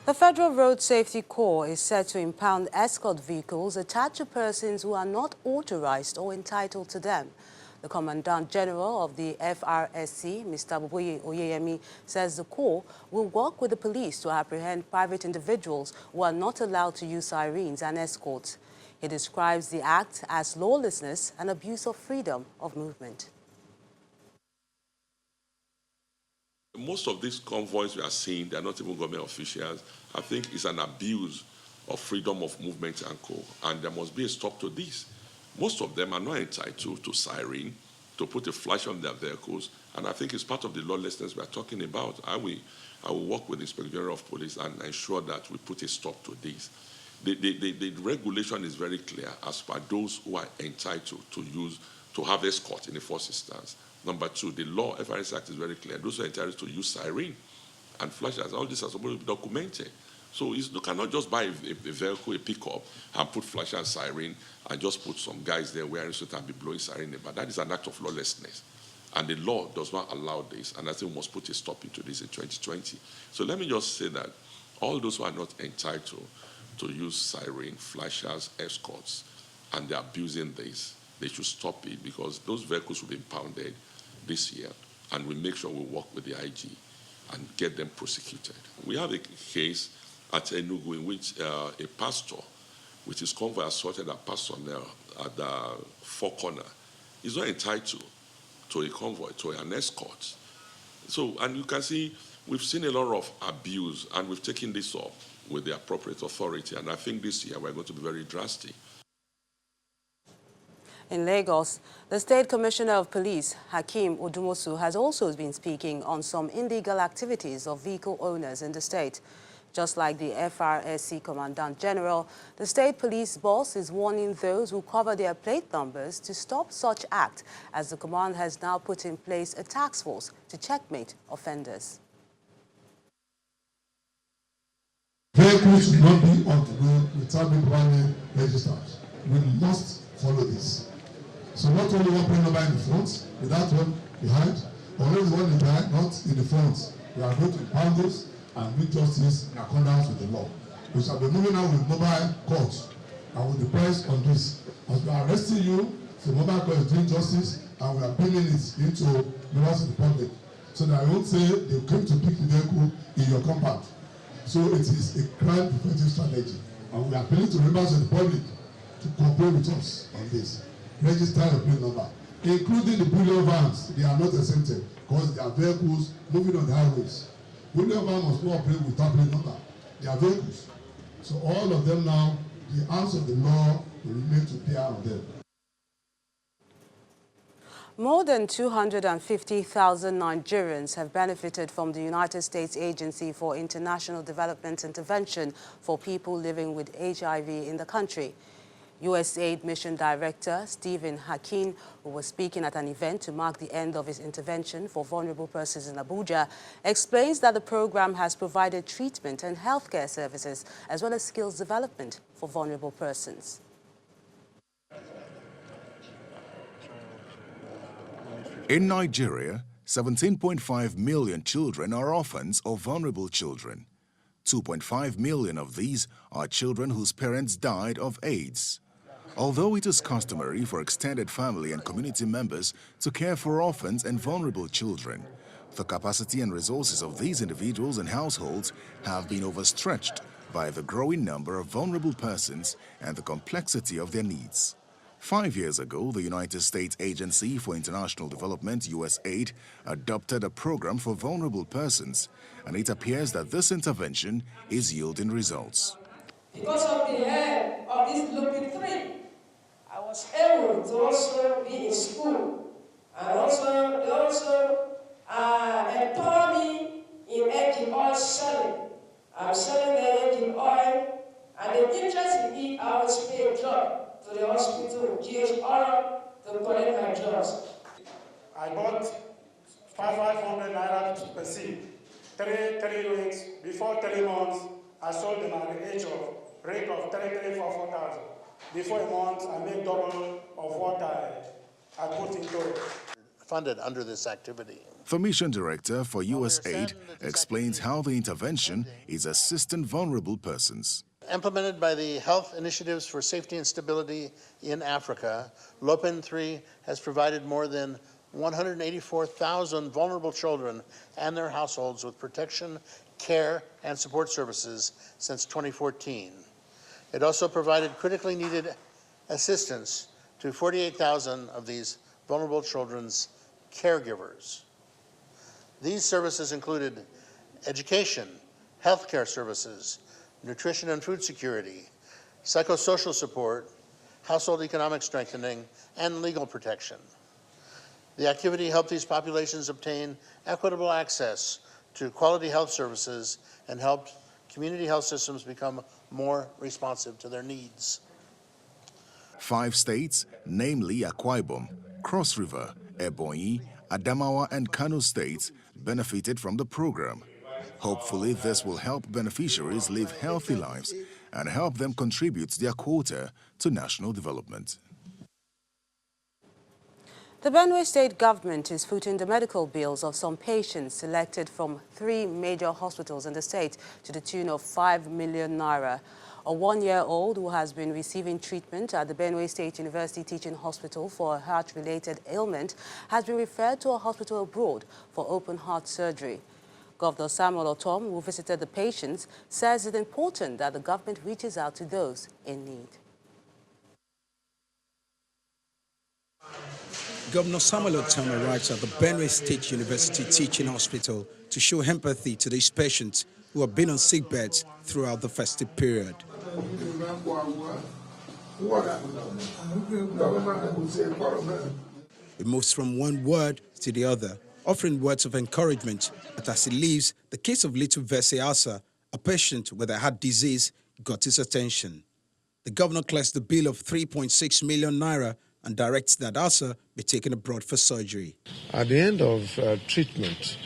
The Federal Road Safety Corps is set to impound escort vehicles attached to persons who are not authorized or entitled to them. The Commandant General of the FRSC, Mr. Boboye Oyeyemi, says the Corps will work with the police to apprehend private individuals who are not allowed to use sirens and escorts. He describes the act as lawlessness and abuse of freedom of movement. Most of these convoys we are seeing, they are not even government officials. I think it's an abuse of freedom of movement and co. And there must be a stop to this. Most of them are not entitled to siren, to put a flash on their vehicles. And I think it's part of the lawlessness we are talking about. I will work with the Inspector General of Police and ensure that we put a stop to this. The regulation is very clear as per those who are entitled to have escort in the first instance. Number two, the law, FRSC Act is very clear. Those who are entitled to use siren and flashers, all this are supposed to be documented. So you cannot just buy a vehicle, a pickup, and put flasher and siren and just put some guys there wearing suit and be blowing siren. But that is an act of lawlessness. And the law does not allow this. And I think we must put a stop into this in 2020. So let me just say that all those who are not entitled to use siren, flashers, escorts, and they're abusing this, they should stop it because those vehicles will be impounded this year, and we make sure we work with the IG and get them prosecuted. We have a case at Enugu in which a pastor, with his convoy, assaulted a pastor at the Four Corner. He's not entitled to a convoy, to an escort. So, and you can see, we've seen a lot of abuse, and we've taken this up with the appropriate authority, and I think this year we're going to be very drastic. In Lagos, the State Commissioner of Police, Hakeem Odumosu, has also been speaking on some illegal activities of vehicle owners in the state. Just like the FRSC Commandant General, the state police boss is warning those who cover their plate numbers to stop such act, as the command has now put in place a task force to checkmate offenders. Vehicles should not be on the road without being properly registered. We must follow this. So not only one plate number in the front, without one behind, or only one in behind, not in the front. We are going to impound this and make justice in accordance with the law. We shall be moving out with mobile courts and with the press on this. As we are arresting you, the mobile court is doing justice and we are bringing it into members of the public. So that I won't say they came to pick the vehicle in your compound. So it is a crime preventive strategy. And we are appealing to members of the public to cooperate with us on this. Register your plate number, including the bullion vans. They are not exempted because they are vehicles moving on the highways. Bullion vans must not operate without plate number. They are vehicles. So all of them now, the arms of the law will remain to bear on them. More than 250,000 Nigerians have benefited from the United States Agency for International Development Intervention for people living with HIV in the country. USAID Mission Director Stephen Hakeem, who was speaking at an event to mark the end of his intervention for vulnerable persons in Abuja, explains that the program has provided treatment and healthcare services as well as skills development for vulnerable persons. In Nigeria, 17.5 million children are orphans or vulnerable children. 2.5 million of these are children whose parents died of AIDS. Although it is customary for extended family and community members to care for orphans and vulnerable children, the capacity and resources of these individuals and households have been overstretched by the growing number of vulnerable persons and the complexity of their needs. 5 years ago, the United States Agency for International Development, USAID, adopted a program for vulnerable persons, and it appears that this intervention is yielding results. Because of the help of this Looping 3, I was able to also be in school, and they also empower me in engine oil selling. I'm selling the engine oil, and the interest in it, I was paid a job to the hospital, GH oil, to collect my drugs. I bought 500 naira per seed. 3 weeks, before 3 months, I sold them at the age of rate of 4,000. Before a month, I made double of what I put into it. funded under this activity. The mission director for USAID explains how the intervention is assisting vulnerable persons. Implemented by the Health Initiatives for Safety and Stability in Africa, LOPIN 3 has provided more than 184,000 vulnerable children and their households with protection, care, and support services since 2014. It also provided critically needed assistance to 48,000 of these vulnerable children's caregivers. These services included education, healthcare services, nutrition and food security, psychosocial support, household economic strengthening, and legal protection. The activity helped these populations obtain equitable access to quality health services and helped community health systems become more responsive to their needs. 5 states, namely Akwa Ibom, Cross River, Ebonyi, Adamawa, and Kano states, benefited from the program. Hopefully, this will help beneficiaries live healthy lives and help them contribute their quota to national development. The Benue State government is footing the medical bills of some patients selected from 3 major hospitals in the state to the tune of 5 million naira. A 1-year-old who has been receiving treatment at the Benue State University Teaching Hospital for a heart-related ailment has been referred to a hospital abroad for open heart surgery. Governor Samuel Otom, who visited the patients, says it's important that the government reaches out to those in need. Governor Samuel Otom arrives at the Benue State University Teaching Hospital to show empathy to these patients who have been on sick beds throughout the festive period. He moves from one word to the other, offering words of encouragement, but as he leaves, the case of little Verse Asa, a patient with a heart disease, got his attention. The governor clears the bill of 3.6 million naira and directs that Asa be taken abroad for surgery. At the end of treatment,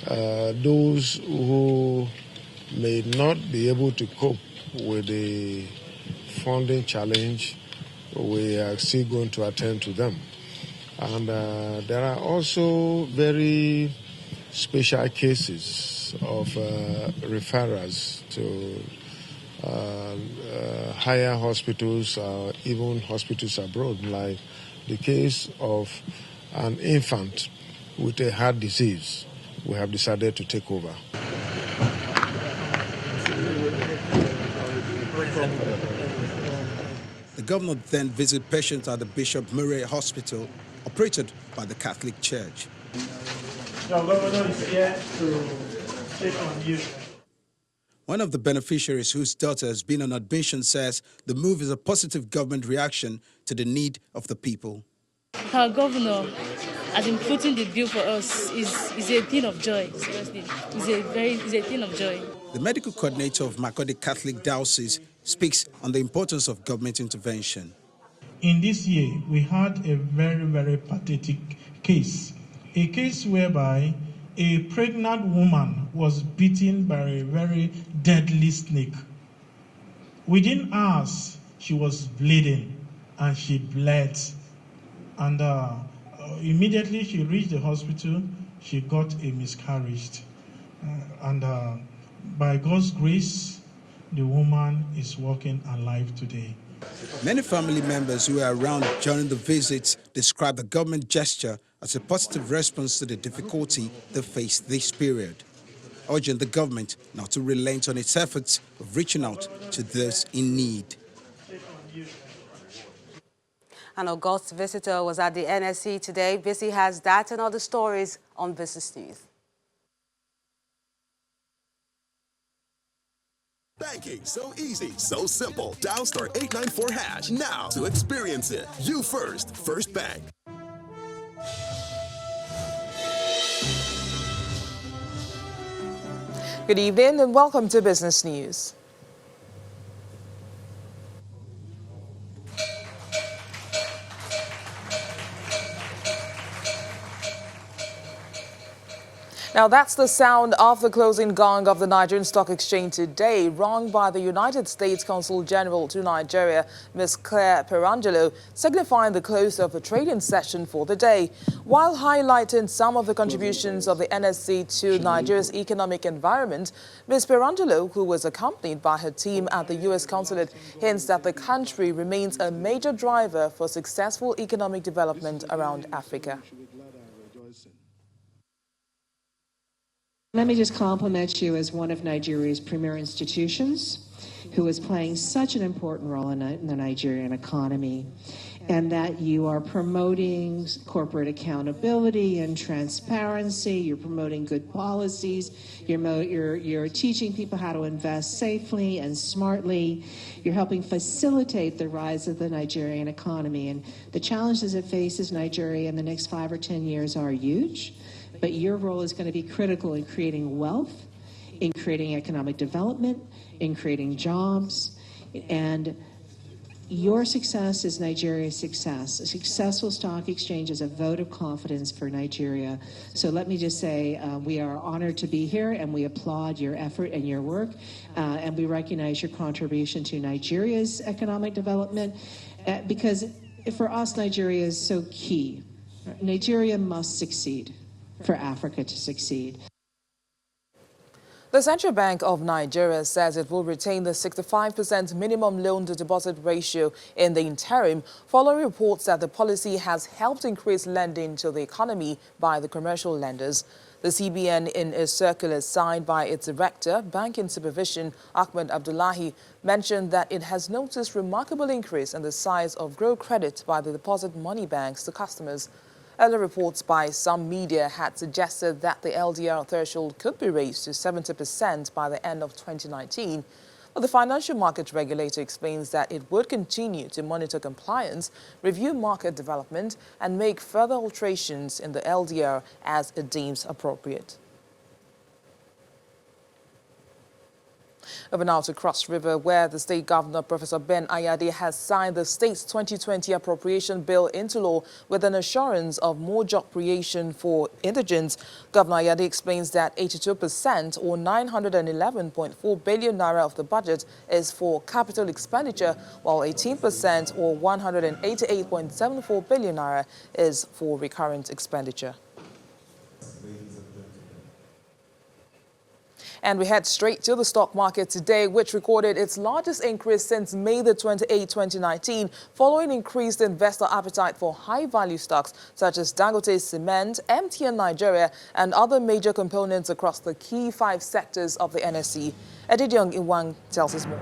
those who may not be able to cope with the funding challenge, we are still going to attend to them. And there are also very special cases of referrals to higher hospitals, even hospitals abroad, like the case of an infant with a heart disease. We have decided to take over. The governor then visited patients at the Bishop Murray Hospital, operated by the Catholic Church. Your governor is here to take on you. One of the beneficiaries whose daughter has been on admission says the move is a positive government reaction to the need of the people. Our governor has been putting the bill for us is a thing of joy, seriously. It's a thing of joy. The medical coordinator of Makurdi Catholic Diocese speaks on the importance of government intervention. In this year, we had a very, very pathetic case. A case whereby a pregnant woman was bitten by a very deadly snake. Within hours, she was bleeding and she bled. And immediately she reached the hospital, she got a miscarriage. By God's grace, the woman is walking alive today. Many family members who were around during the visits described the government gesture as a positive response to the difficulty they faced this period, urging the government not to relent on its efforts of reaching out to those in need. An august visitor was at the NSC today. Bissy has that and other stories on Business News. Banking, so easy, so simple. Dial *894# now to experience it. You first, First Bank. Good evening and welcome to Business News. Now, that's the sound of the closing gong of the Nigerian Stock Exchange today, rung by the United States Consul General to Nigeria, Ms. Claire Perangelo, signifying the close of the trading session for the day. While highlighting some of the contributions of the NSC to Nigeria's economic environment, Ms. Perangelo, who was accompanied by her team at the U.S. consulate, hints that the country remains a major driver for successful economic development around Africa. Let me just compliment you as one of Nigeria's premier institutions who is playing such an important role in the Nigerian economy, and that you are promoting corporate accountability and transparency. You're promoting good policies. You're teaching people how to invest safely and smartly. You're helping facilitate the rise of the Nigerian economy. And the challenges it faces Nigeria in the next 5 or 10 years are huge. But your role is going to be critical in creating wealth, in creating economic development, in creating jobs. And your success is Nigeria's success. A successful stock exchange is a vote of confidence for Nigeria. So let me just say we are honored to be here, and we applaud your effort and your work. And we recognize your contribution to Nigeria's economic development because for us, Nigeria is so key. Nigeria must succeed for Africa to succeed. The Central Bank of Nigeria says it will retain the 65% minimum loan-to-deposit ratio in the interim, following reports that the policy has helped increase lending to the economy by the commercial lenders. The CBN, in a circular signed by its director, Banking Supervision, Ahmed Abdullahi, mentioned that it has noticed remarkable increase in the size of grow credit by the deposit money banks to customers. Earlier reports by some media had suggested that the LDR threshold could be raised to 70% by the end of 2019. But the financial market regulator explains that it would continue to monitor compliance, review market development, and make further alterations in the LDR as it deems appropriate. Over now to Cross River, where the state governor, Professor Ben Ayade, has signed the state's 2020 appropriation bill into law with an assurance of more job creation for indigents. Governor Ayade explains that 82% or 911.4 billion naira of the budget is for capital expenditure, while 18% or 188.74 billion naira is for recurrent expenditure. And we head straight to the stock market today, which recorded its largest increase since May the 28th, 2019, following increased investor appetite for high-value stocks such as Dangote Cement, MTN Nigeria, and other major components across the key 5 sectors of the NSE. Edidiong Iwang tells us more.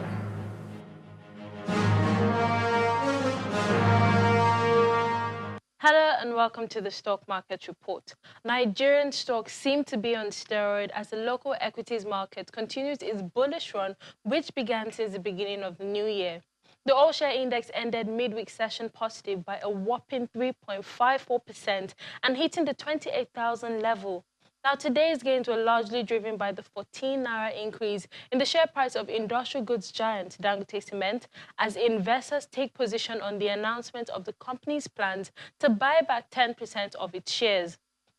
Hello and welcome to the Stock Market Report. Nigerian stocks seem to be on steroid as the local equities market continues its bullish run, which began since the beginning of the new year. The all-share index ended midweek session positive by a whopping 3.54% and hitting the 28,000 level. Now, today's gains were largely driven by the 14 naira increase in the share price of industrial goods giant Dangote Cement, as investors take position on the announcement of the company's plans to buy back 10% of its shares.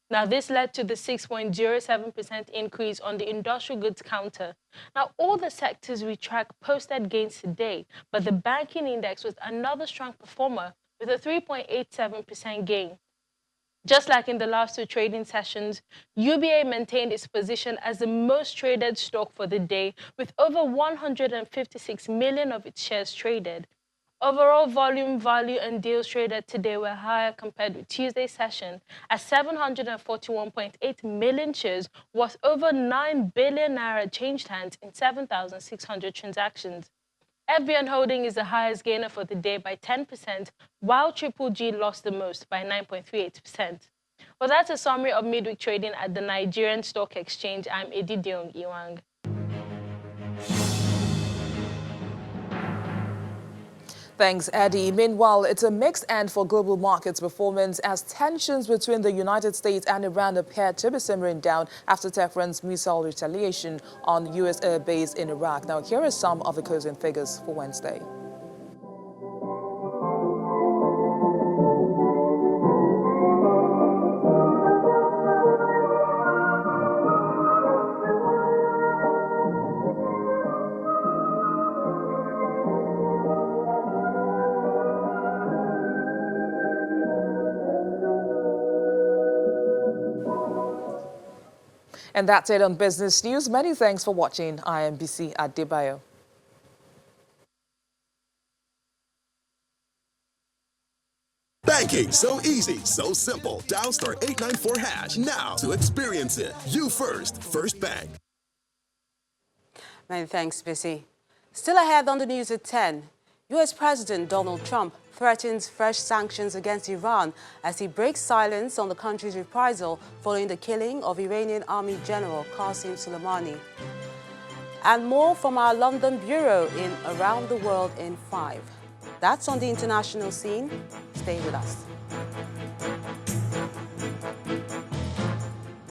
Now, this led to the 6.07% increase on the industrial goods counter. Now, all the sectors we track posted gains today, but the banking index was another strong performer with a 3.87% gain. Just like in the last 2 trading sessions, UBA maintained its position as the most traded stock for the day, with over 156 million of its shares traded. Overall volume, value, and deals traded today were higher compared with Tuesday's session, as 741.8 million shares worth over 9 billion naira changed hands in 7,600 transactions. FBN Holding is the highest gainer for the day by 10%, while Triple G lost the most by 9.38%. Well, that's a summary of midweek trading at the Nigerian Stock Exchange. I'm Edidiong Iwang. Thanks, Eddie. Meanwhile, it's a mixed end for global markets performance as tensions between the United States and Iran appear to be simmering down after Tehran's missile retaliation on U.S. air base in Iraq. Now, here are some of the closing figures for Wednesday. And that's it on Business News. Many thanks for watching. I am BC Adebayo. Banking so easy, so simple. Dial star 894 hash now to experience it. You first, First Bank. Many thanks, BC. Still ahead on the news at 10, U.S. President Donald Trump threatens fresh sanctions against Iran as he breaks silence on the country's reprisal following the killing of Iranian Army General Qasem Soleimani. And more from our London bureau in Around the World in 5. That's on the international scene. Stay with us.